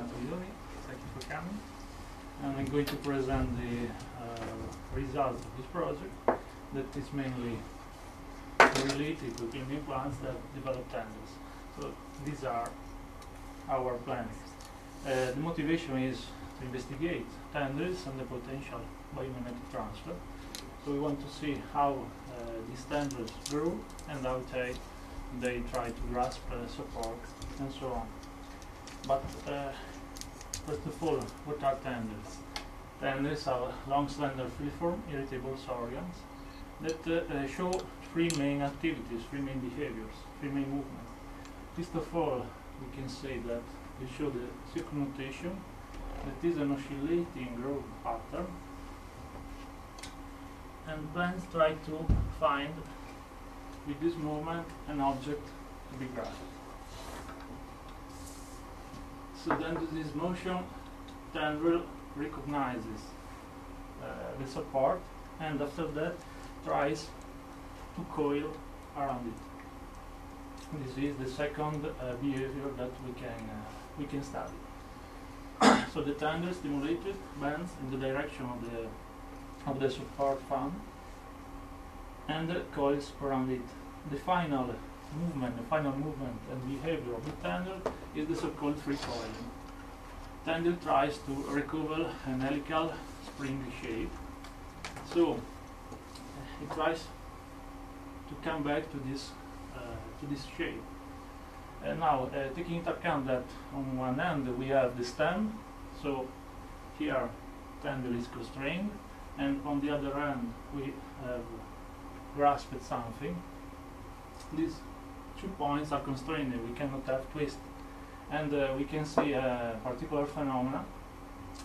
Antonio. Thank you for coming. And I'm going to present the results of this project that is mainly related to climbing plants that develop tendons. So these are our plans. The motivation is to investigate tendons and the potential biomimetic transfer. So we want to see how these tendons grow and how they try to grasp support and so on. But first of all, what are tendons? Tendons are long, slender, filiform, irritable organs that show three main activities, three main behaviors, three main movements. First of all, we can say that they show the circumnutation, that is an oscillating growth pattern, and plants try to find with this movement an object to be grasped. So then to this motion, tendril recognizes the support, and after that tries to coil around it. This is the second behavior that we can study. So the tendril stimulated bends in the direction of the support found and coils around it. The final movement and behavior of the tendril is the so-called free coiling. Tendril tries to recover an helical spring shape, so it tries to come back to this shape. Now, taking into account that on one end we have the stem, so here tendril is constrained, and on the other end we have grasped something. These 2 points are constrained, we cannot have twist, and we can see a particular phenomena.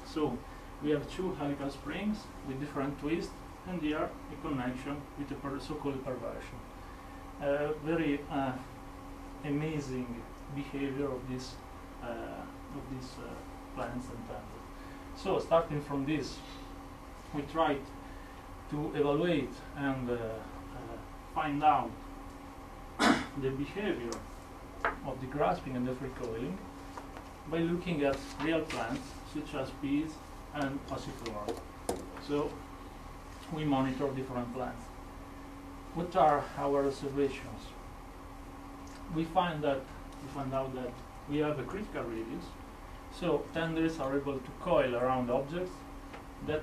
So we have 2 helical springs with different twists, and here a connection with the so-called perversion. Very amazing behavior of these plants and tendrils. So starting from this, we tried to evaluate and find out the behavior of the grasping and the free coiling by looking at real plants such as peas and passiflora. So we monitor different plants. What are our observations? We find out that we have a critical radius, so tendrils are able to coil around objects that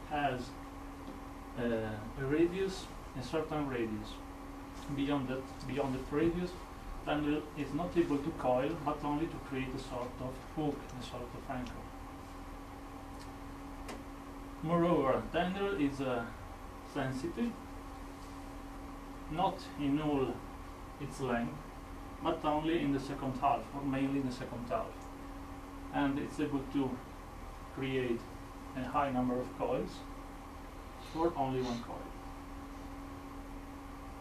has a radius, a certain radius. Beyond that radius, tendril is not able to coil, but only to create a sort of hook, a sort of anchor. Moreover, tendril is sensitive, not in all its length, but only in the second half, or mainly in the second half. And it's able to create a high number of coils for only one coil.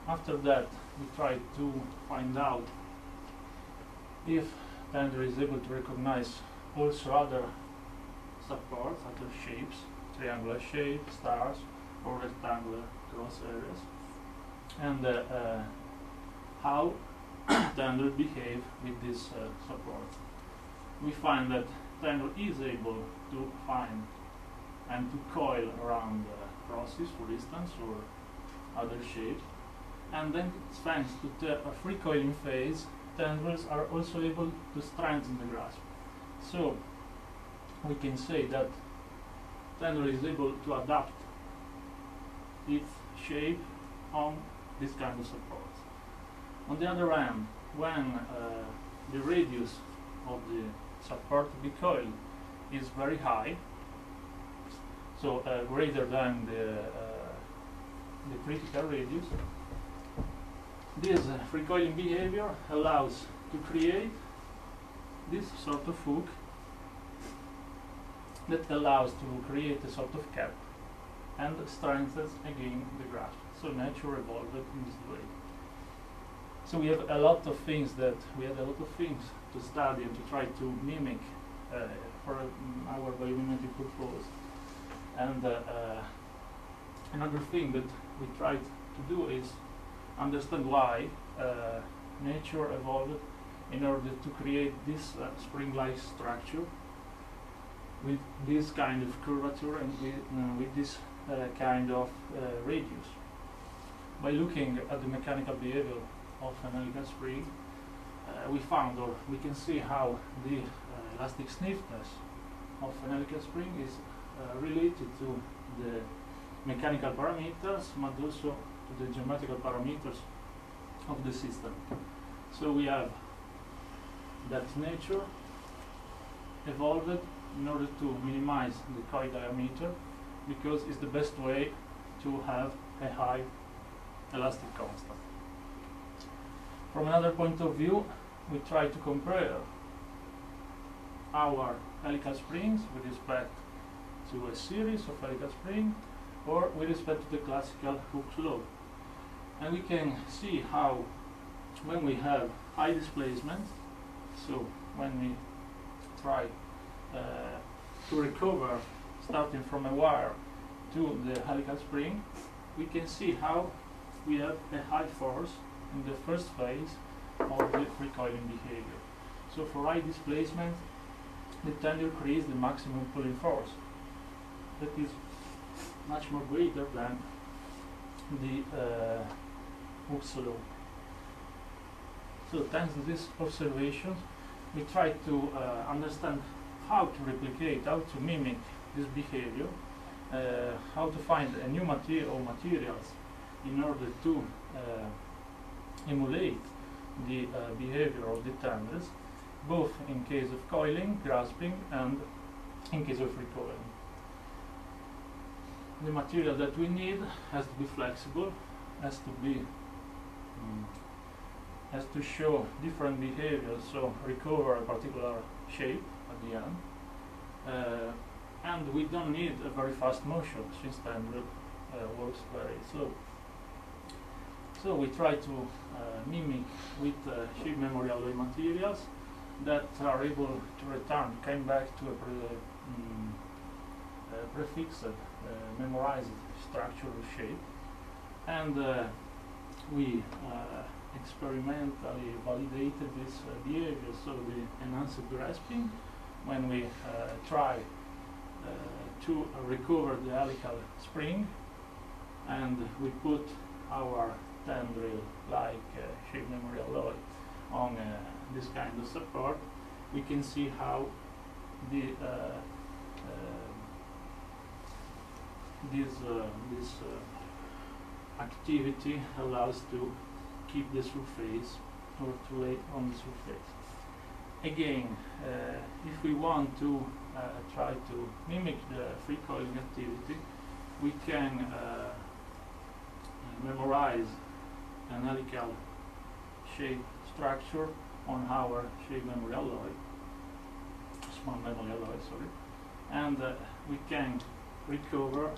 After that, we try to find out if tendril is able to recognize also other supports, other shapes, triangular shape, stars, or rectangular cross areas, and how tendril behave with these supports. We find that tendril is able to find and to coil around crosses, for instance, or other shapes. And then, thanks to the free coiling phase, tendrils are also able to strengthen the grasp. So we can say that tendril is able to adapt its shape on this kind of support. On the other hand, when the radius of the support to be coiled is very high, so greater than the critical radius, this free coiling behavior allows to create this sort of hook that allows to create a sort of cap and strengthens again the grasp. So nature evolved in this way. So we have a lot of things to study and to try to mimic for our biomimetic purpose. And another thing that we tried to do is understand why nature evolved in order to create this spring-like structure with this kind of curvature and with this kind of radius. By looking at the mechanical behavior of an helical spring, we found, or we can see, how the elastic stiffness of an helical spring is related to the mechanical parameters, but also to the geometrical parameters of the system. So we have that nature evolved in order to minimize the coil diameter, because it's the best way to have a high elastic constant. From another point of view, we try to compare our helical springs with respect to a series of helical springs or with respect to the classical Hooke's law. And we can see how, when we have high displacement, so when we try to recover starting from a wire to the helical spring, we can see how we have a high force in the first phase of the recoiling behavior. So for high displacement, the tender creates the maximum pulling force that is much more greater than the Hooke's law. So thanks to these observations, we try to understand how to replicate, how to mimic this behavior, how to find a new material or materials in order to emulate the behavior of the tenders, both in case of coiling, grasping, and in case of recoiling. The material that we need has to be flexible, has to show different behaviors, so recover a particular shape at the end, and we don't need a very fast motion, since tendril works very slow. So we try to mimic with shape memory alloy materials that are able to return, come back to a prefixed, memorized structural shape, and we experimentally validated this behavior. So the enhanced grasping, when we try to recover the helical spring and we put our tendril like shape memory alloy on this kind of support, we can see how the this activity allows to keep the surface or to lay on the surface. Again, if we want to try to mimic the free coiling activity, we can memorize an helical shape structure on our shape memory alloy, small memory alloy, sorry, and we can recover